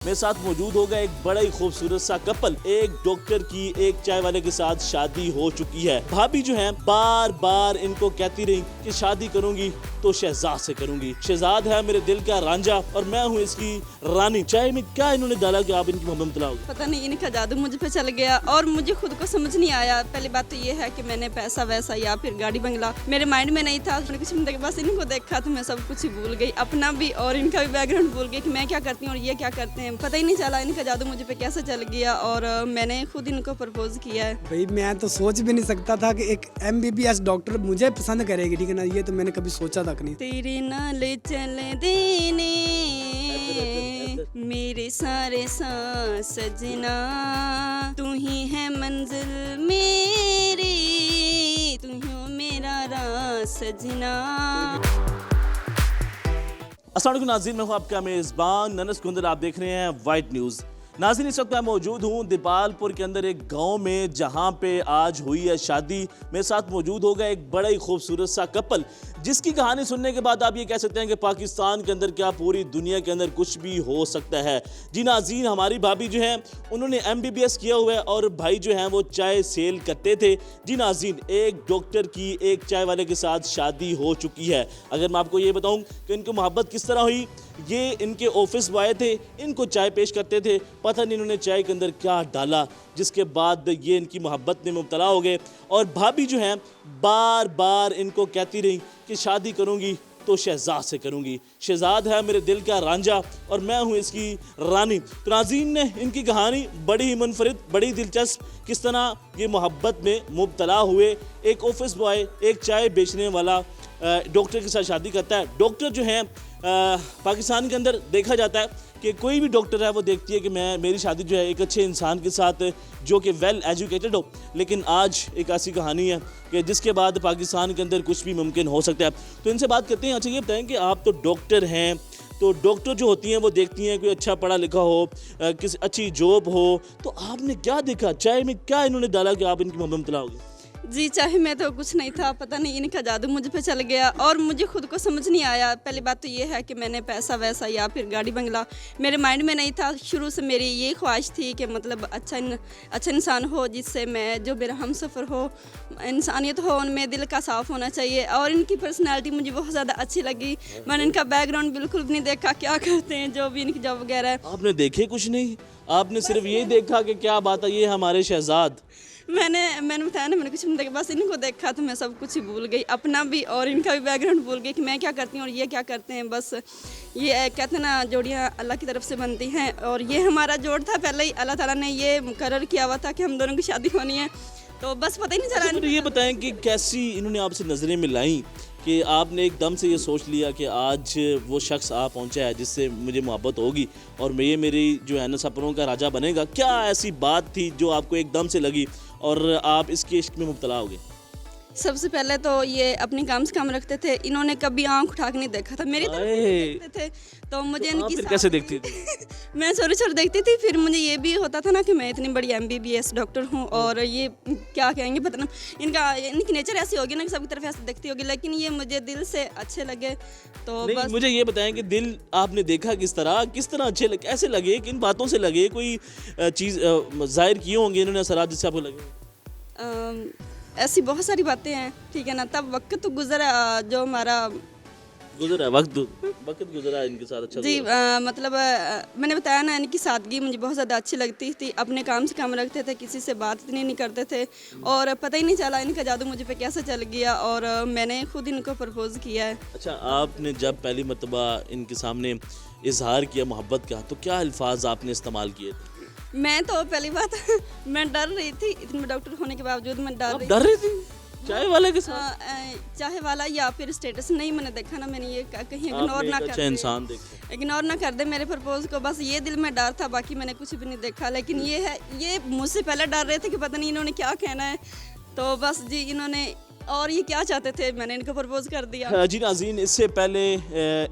मेरे साथ मौजूद होगा एक बड़ा ही खूबसूरत सा कपल। एक डॉक्टर की एक चाय वाले के साथ शादी हो चुकी है। भाभी जो है बार बार इनको कहती रही कि शादी करूंगी तो शहजाद से करूंगी। शहजाद है मेरे दिल का रांझा और मैं हूँ इसकी रानी। चाय में क्या इन्होंने डाला कि आप इनकी मोहब्बत में तलाओगे? पता नहीं इनका जादू मुझ पे चल गया और मुझे खुद को समझ नहीं आया। पहली बात तो ये है कि मैंने पैसा वैसा या फिर गाड़ी बंगला मेरे माइंड में नहीं था। कुछ मिनट के बस इनको देखा तो मैं सब कुछ ही भूल गई, अपना भी और इनका भी बैकग्राउंड भूल गई कि मैं क्या करती हूँ और ये क्या करते हैं। पता ही नहीं चला इनका जादू मुझ पे कैसे चल गया और मैंने खुद इनको प्रपोज किया है। भाई मैं तो सोच भी नहीं सकता था कि एक MBBS डॉक्टर मुझे पसंद करेगी, ठीक है ना। ये तो मैंने कभी सोचा तक नहीं। तेरे नाल चल देने मेरे सारे सांस सजना, तू ही है मंजिल मेरी, तू ही मेरा राह सजना। अस्सलाम वालेकुम नाज़रीन, मैं हूँ आपका मेज़बान ननस गुंदर। आप देख रहे हैं वाइट न्यूज़। नाज़रीन, इस वक्त मैं मौजूद हूँ दीपालपुर के अंदर एक गांव में जहाँ पे आज हुई है शादी। मेरे साथ मौजूद होगा एक बड़ा ही खूबसूरत सा कपल जिसकी कहानी सुनने के बाद आप ये कह सकते हैं कि पाकिस्तान के अंदर क्या पूरी दुनिया के अंदर कुछ भी हो सकता है। जी नाज़रीन, हमारी भाभी जो है उन्होंने MBBS किया हुआ है और भाई जो हैं वो चाय सेल करते थे। जी नाज़रीन, एक डॉक्टर की एक चाय वाले के साथ शादी हो चुकी है। अगर मैं आपको ये बताऊं कि इनकी मोहब्बत किस तरह हुई, ये इनके ऑफिस बॉय थे, इनको चाय पेश करते थे। पता नहीं इन्होंने चाय के अंदर क्या डाला जिसके बाद ये इनकी मोहब्बत में मुब्तला हो गए। और भाभी जो हैं बार बार इनको कहती रही कि शादी करूंगी तो शहजाद से करूंगी। शहजाद है मेरे दिल का रांझा और मैं हूँ इसकी रानी। तो नाज़रीन ने इनकी कहानी बड़ी ही मुनफरिद, बड़ी दिलचस्प, किस तरह ये मोहब्बत में मुब्तला हुए। एक ऑफिस बॉय एक चाय बेचने वाला डॉक्टर के साथ शादी करता है। डॉक्टर जो हैं पाकिस्तान के अंदर देखा जाता है कि कोई भी डॉक्टर है वो देखती है कि मेरी शादी जो है एक अच्छे इंसान के साथ जो कि वेल एजुकेटेड हो। लेकिन आज एक ऐसी कहानी है कि जिसके बाद पाकिस्तान के अंदर कुछ भी मुमकिन हो सकता है। तो इनसे बात करते हैं। अच्छा ये बताएं कि आप तो डॉक्टर हैं, तो डॉक्टर जो होती हैं वो देखती हैं कोई अच्छा पढ़ा लिखा हो, किसी अच्छी जॉब हो, तो आपने क्या देखा? चाय में क्या इन्होंने डाला कि आप इनकी मोहब्बत में तला हो गए? जी, चाहे मैं तो कुछ नहीं था, पता नहीं इनका जादू मुझ पे चल गया और मुझे खुद को समझ नहीं आया। पहली बात तो ये है कि मैंने पैसा वैसा या फिर गाड़ी बंगला मेरे माइंड में नहीं था। शुरू से मेरी ये ख्वाहिश थी कि मतलब अच्छा इंसान हो जिससे मैं जो मेरा हमसफ़र हो, इंसानियत हो, उनमें दिल का साफ़ होना चाहिए। और इनकी पर्सनैलिटी मुझे बहुत ज़्यादा अच्छी लगी। मैंने इनका बैकग्राउंड बिल्कुल भी नहीं देखा, क्या करते हैं, जो भी इनकी जॉब वगैरह है। आपने देखे कुछ नहीं, आपने सिर्फ ये देखा कि क्या बात है ये हमारे शहजाद। मैंने बताया ना, मैंने कुछ मिनट के बस इनको देखा तो मैं सब कुछ ही भूल गई, अपना भी और इनका भी बैकग्राउंड भूल गई कि मैं क्या करती हूँ और ये क्या करते हैं। बस ये कहते हैं ना, जोड़ियाँ अल्लाह की तरफ से बनती हैं और ये हमारा जोड़ था। पहले ही अल्लाह ताला ने ये मुकर्रर किया हुआ था कि हम दोनों की शादी होनी है, तो बस पता ही नहीं चला। मुझे ये बताएं कि कैसी इन्होंने आपसे नज़रें मिलाई कि आपने एकदम से ये सोच लिया कि आज वो शख्स आ पहुंचा है जिससे मुझे मोहब्बत होगी और ये मेरी जो है ना सपनों का राजा बनेगा। क्या ऐसी बात थी जो आपको एकदम से लगी और आप इसके इश्क में मुब्तला हो गए? सबसे पहले तो ये अपनी काम से काम रखते थे। इन्होंने कभी आंख उठा के नहीं देखा था मेरी तरफ देखते थे, तो मुझे इनकी फिर कैसे देखती थी? मैं छोटे देखती थी। फिर मुझे ये भी होता था ना कि मैं इतनी बड़ी MBBS डॉक्टर हूँ और ये क्या कहेंगे पता ना, इनकी नेचर ऐसी होगी ना कि सबकी तरफ ऐसे देखती होगी, लेकिन ये मुझे दिल से अच्छे लगे। तो बस मुझे ये बताएं कि दिल आपने देखा किस तरह अच्छे लगे, कैसे लगे, किन बातों से लगे, कोई चीज़ जाहिर किए होंगे इन्होंने असरात जिससे आपको लगे? ऐसी बहुत सारी बातें हैं, ठीक है ना। तब वक्त तो गुजरा, जो हमारा गुजरा वक्त गुजरा इनके साथ अच्छा जी। मतलब मैंने बताया ना, इनकी सादगी मुझे बहुत ज़्यादा अच्छी लगती थी। अपने काम से काम रखते थे, किसी से बात इतनी नहीं करते थे और पता ही नहीं चला इनका जादू मुझे पे कैसे चल गया और मैंने खुद इनको प्रपोज किया है। अच्छा, आपने जब पहली मर्तबा इनके सामने इजहार किया मोहब्बत का तो क्या अल्फाज आपने इस्तेमाल किए थे? मैं तो पहली बात मैं डर रही थी, इतने डॉक्टर होने के बावजूद मैं डर रही थी चाय वाले के साथ। चाहे वाला या फिर स्टेटस नहीं मैंने देखा ना, मैंने ये कहीं इग्नोर ना कर इंसान इग्नोर ना कर दे मेरे प्रपोज को। बस ये दिल में डर था, बाकी मैंने कुछ भी नहीं देखा। लेकिन ये है, ये मुझसे पहले डर रहे थे कि पता नहीं इन्होंने क्या कहना है, तो बस जी इन्होंने और ये क्या चाहते थे, मैंने इनको प्रपोज कर दिया। जी नाज़रीन, इससे पहले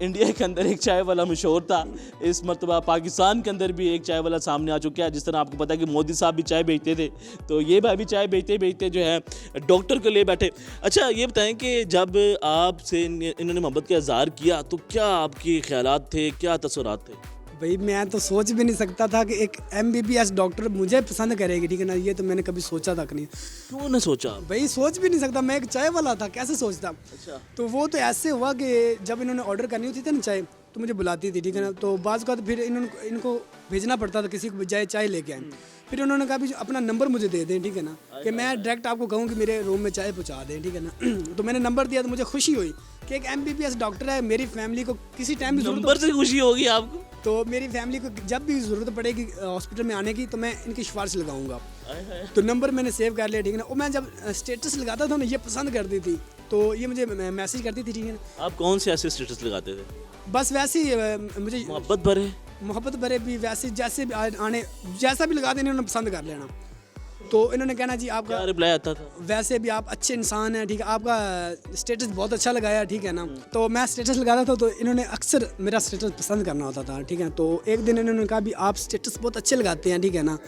इंडिया के अंदर एक चाय वाला मशहूर था। इस मरतबा पाकिस्तान के अंदर भी एक चाय वाला सामने आ चुका है। जिस तरह आपको पता है कि मोदी साहब भी चाय बेचते थे, तो ये भाई भी चाय बेचते जो है डॉक्टर को ले बैठे। अच्छा ये बताएं कि जब आपसे इन्होंने मोहब्बत का इजहार किया तो क्या आपके ख्यालात थे, क्या तसव्वुरात थे? भाई मैं तो सोच भी नहीं सकता था कि एक MBBS डॉक्टर मुझे पसंद करेगी, ठीक है ना, ये तो मैंने कभी सोचा तक नहीं। क्यों न सोचा? भाई सोच भी नहीं सकता, मैं एक चाय वाला था, कैसे सोचता। अच्छा। तो वो तो ऐसे हुआ कि जब इन्होंने ऑर्डर करनी होती थी ना चाय, तो मुझे बुलाती थी, ठीक है ना, तो बाज़ का फिर इनको भेजना पड़ता था किसी को बजाय चाय लेके आए। फिर उन्होंने कहा भी अपना नंबर मुझे दे दें, ठीक है ना, कि मैं डायरेक्ट आपको कहूँ कि मेरे रूम में चाय पहुँचा दें, ठीक है ना। तो मैंने नंबर दिया तो मुझे खुशी हुई कि एक MBBS डॉक्टर है, मेरी फैमिली को किसी टाइम भी नंबर से खुशी होगी आपको? तो मेरी फैमिली को जब भी ज़रूरत पड़ेगी हॉस्पिटल में आने की तो मैं इनकी सिफारिश लगाऊंगा। तो नंबर मैंने सेव कर लिया, ठीक है ना। और मैं जब स्टेटस लगाता था ना, ये पसंद करती थी, तो ये मुझे मैसेज करती थी, ठीक है ना। आप कौन से ऐसे स्टेटस लगाते थे? बस वैसे ही मुझे मोहब्बत भरे भी वैसे जैसे भी आने जैसा भी लगा देने उन्होंने पसंद कर लेना। तो इन्होंने कहना जी आपका रिप्लाई आता था? वैसे भी आप अच्छे इंसान हैं, ठीक है, आपका स्टेटस बहुत अच्छा लगाया, ठीक है ना। तो मैं स्टेटस लगाता था तो इन्होंने अक्सर मेरा स्टेटस पसंद करना होता था, ठीक है। तो एक दिन इन्होंने कहा भी आप स्टेटस बहुत अच्छे लगाते हैं, ठीक है ना।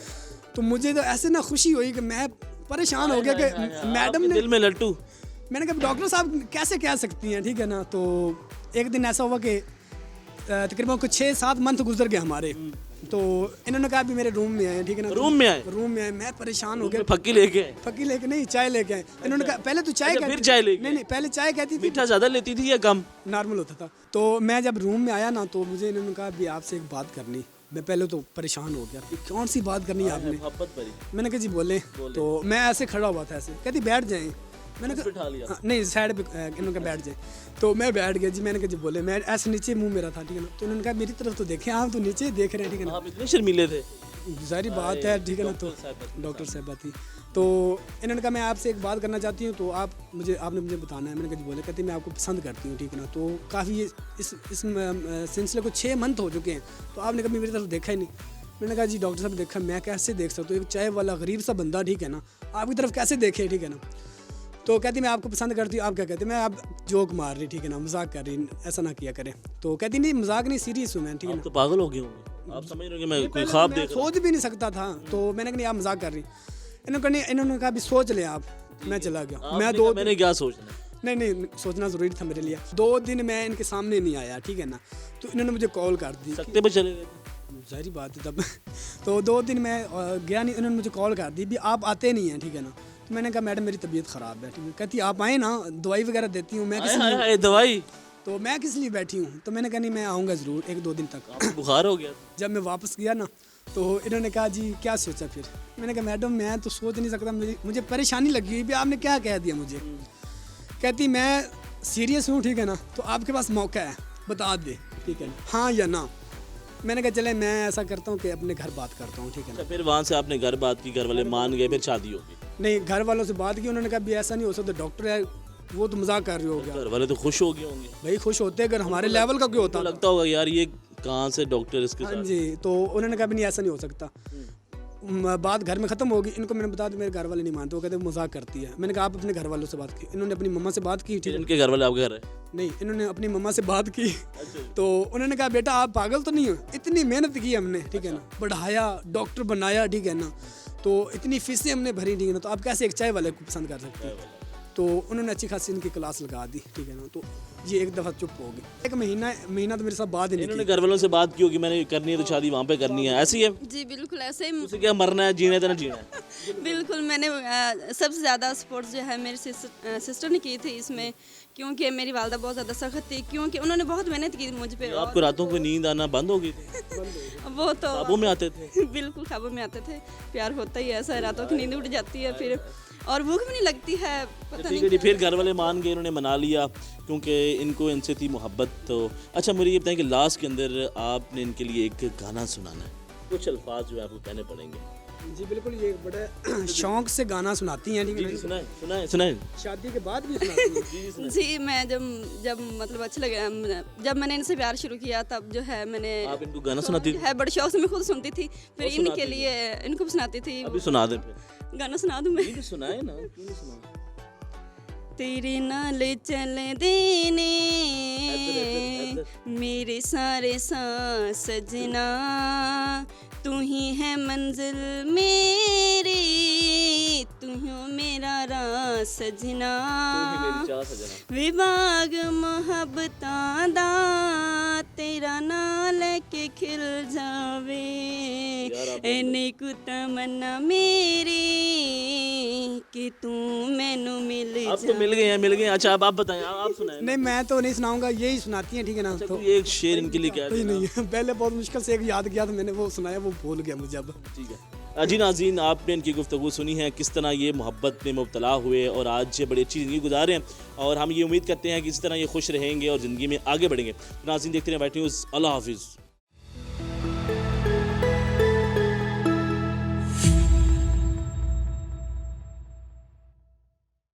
तो मुझे तो ऐसे ना खुशी हुई कि मैं परेशान हो गया कि मैडम ने, दिल में लट्टू। मैंने कहा डॉक्टर साहब कैसे कह सकती हैं, ठीक है ना। तो एक दिन ऐसा हुआ कि तकरीबन कुछ 6-7 मंथ गुजर गए हमारे। तो इन्होंने कहा भी मेरे रूम में आए, ठीक है ना। रूम में आए? रूम में आए, मैं परेशान हो गया। फक्की लेके नहीं, चाय लेके आए। इन्होंने कहा पहले तो चाय फिर चाय लेके? नहीं, पहले चाय कहती थी। मीठा ज्यादा लेती थी या कम? नॉर्मल होता था। तो मैं जब रूम में आया ना, तो मुझे इन्होंने कहा भी आपसे एक बात करनी। मैं पहले तो परेशान हो गया, कौन सी बात करनी है आपने। मोहब्बत भरी। मैंने कहा जी बोले। तो मैं ऐसे खड़ा हुआ था, ऐसे कहती बैठ जाएं। मैंने कहा नहीं, साइड पे इन्होंने कहा बैठ जाए। तो मैं बैठ गया जी। मैंने कहा जी बोले। मैं ऐसे नीचे मुंह मेरा था, ठीक है ना। तो उन्होंने कहा मेरी तरफ तो देखें, आप तो नीचे देख रहे हैं, ठीक है ना। आप इतने शर्मीले थे? जारी बात है, ठीक है ना। तो डॉक्टर साहबा थी। तो इन्होंने कहा मैं आपसे एक बात करना चाहती हूँ, तो आपने मुझे बताना है। मैंने कहा जी बोले। कहती मैं आपको पसंद करती हूँ, ठीक है ना। तो काफ़ी इस सिलसिले को 6 मंथ हो चुके हैं, तो आपने कभी मेरी तरफ देखा ही नहीं। मैंने कहा जी डॉक्टर साहब देखा, मैं कैसे देख सकता हूँ, एक चाय वाला गरीब सा बंदा, ठीक है ना, आपकी तरफ कैसे देखे, ठीक है ना। तो कहती मैं आपको पसंद करती हूँ। आप क्या कहते हैं? मैं आप जोक मार रही, ठीक है ना, मजाक कर रही, ऐसा ना किया करें। तो कहती नहीं मजाक नहीं, सीरियस हूँ मैं, ठीक है ना। तो पागल हो गए होंगे, आप समझ रहे हो कि मैं कोई ख्वाब देख रहा हूं। सोच भी नहीं सकता था। तो मैंने कहा नहीं आप मजाक कर रही। इन्होंने कहा भी सोच ले आप। मैं चला गया। मैंने क्या सोचना? नहीं, सोचना ज़रूरी था मेरे लिए। 2 दिन मैं इनके सामने नहीं आया, ठीक है ना। तो इन्होंने मुझे कॉल कर दी। सकते पे चले गए? जारी बात है तब। तो 2 दिन मैं गया नहीं, इन्होंने मुझे कॉल कर दी भी आप आते नहीं हैं, ठीक है ना। तो मैंने कहा मैडम मेरी तबीयत ख़राब है, ठीक है। कहती आप आए ना, दवाई वगैरह देती हूँ मैं। दवाई? तो मैं किस लिए बैठी हूँ। तो मैंने कहा नहीं मैं आऊँगा ज़रूर 1-2 दिन तक। आपको बुखार हो गया? जब मैं वापस गया ना, तो इन्होंने कहा जी क्या सोचा फिर। मैंने कहा मैडम मैं तो सोच नहीं सकता, मुझे परेशानी लगी हुई भी आपने क्या कह दिया मुझे। कहती मैं सीरियस हूँ, ठीक है ना, तो आपके पास मौका है, बता दे, ठीक है, हाँ या ना। मैंने कहा चले मैं ऐसा करता हूँ कि अपने घर बात करता हूँ, ठीक है ना। फिर वहाँ से आपने घर बात की, घर वाले मान गए, फिर शादी होगी? नहीं, घर वालों से बात की, उन्होंने कहा भी ऐसा नहीं हो सकता, डॉक्टर है, वो तो मजाक कर रहे हो गया। घर वाले तो खुश हो गए होंगे भाई। खुश होते अगर हमारे लेवल का क्यों होता। लगता होगा यार ये कहाँ से डॉक्टर इसके साथ। हाँ जी। तो उन्होंने कहा भी नहीं ऐसा नहीं हो सकता। बात घर में ख़त्म होगी। इनको मैंने बता दिया, मेरे घर वाले नहीं मानते, वो कहते मजाक करती है। मैंने कहा आप अपने घर वालों से बात की। इन्होंने अपनी मम्मा से बात की, ठीक है। इनके घर वाले आपके घर है? नहीं, इन्होंने अपनी मम्मा से बात की। तो उन्होंने कहा बेटा आप पागल तो नहीं हो, इतनी मेहनत की हमने, ठीक है ना, पढ़ाया, डॉक्टर बनाया, ठीक है ना, तो इतनी फीसें हमने भरी, ठीक है ना, तो आप कैसे एक चाय वाले को पसंद कर सकते हैं। तो उन्होंने अच्छी खासी इनकी क्लास लगा दी, ठीक है ना। तो ये एक दफ़ा चुप हो गई। 1 महीना तो मेरे साथ बात ही नहीं इन्होंने घर वालों से बात की होगी मैंने करनी है तो शादी वहाँ पे करनी है, ऐसी है? जी बिल्कुल ऐसे ही। उसे क्या मरना है, जीना है तो ना जीना है। बिल्कुल। मैंने सबसे ज़्यादा सपोर्ट जो है मेरी सिस्टर ने की थी इसमें, क्योंकि मेरी वालदा बहुत ज़्यादा सख्त थी, क्योंकि उन्होंने बहुत मेहनत की मुझ पे। आपको रातों को नींद आना बंद हो गई थी? वो तो ख्वाबों में आते थे? बिल्कुल ख्वाबों में आते थे। प्यार होता ही ऐसा है, रातों की नींद उड़ जाती है फिर, और भूख भी नहीं लगती है, पता नहीं। फिर घर वाले मान गए, इन्होंने मना लिया क्योंकि इनको इनसे थी मोहब्बत। तो अच्छा मुझे ये बताएं कि लास्ट के अंदर आपने इनके लिए एक गाना सुनाना है, कुछ अल्फाज जो है आपको कहने पड़ेंगे। जी बिल्कुल। ये बड़े शौक से गाना सुनाती हैं, ठीक है। सुनाए शादी के बाद भी सुनाती हैं। जी मैं जब मतलब अच्छा लगा, जब मैंने इनसे प्यार शुरू किया तब जो है मैंने, आप इनको गाना सुनाती थी? है बड़े शौक से मैं खुद सुनती थी, फिर इनके लिए इनको भी सुनाती थी। अभी सुना दे फिर। गाना सुना दूं मैं? सुनाए ना, क्यों नहीं सुना? तेरे नाल चल देने मेरे सारे सांस सजना, तू ही है मंजिल मेरी, तू ही मेरा राह सजना, विभाग मोहब्बतां दा तेरा ना लेके खिल जावे एने को तमन्ना मेरी कि तू मैनू मिल अब तो मिल गए हैं। अच्छा अब आप बताएं, आप सुनाएं। नहीं मैं तो नहीं सुनाऊंगा, यही सुनाती हैं, ठीक है ना। तो कोई एक शेर इनके लिए क्या नहीं नहीं पहले बहुत मुश्किल से एक याद किया था मैंने, वो सुनाया, वो भूल गया मुझे अब। ठीक है जी नाज़रीन, आपने इनकी गुफ्तगू सुनी है, किस तरह ये मोहब्बत में मुब्तला हुए और आज बड़ी अच्छी ज़िंदगी गुजारे हैं, और हम ये उम्मीद करते हैं कि इस तरह ये खुश रहेंगे और ज़िंदगी में आगे बढ़ेंगे। नाज़रीन देखते रहें वाइट न्यूज़। अल्लाह हाफिज़।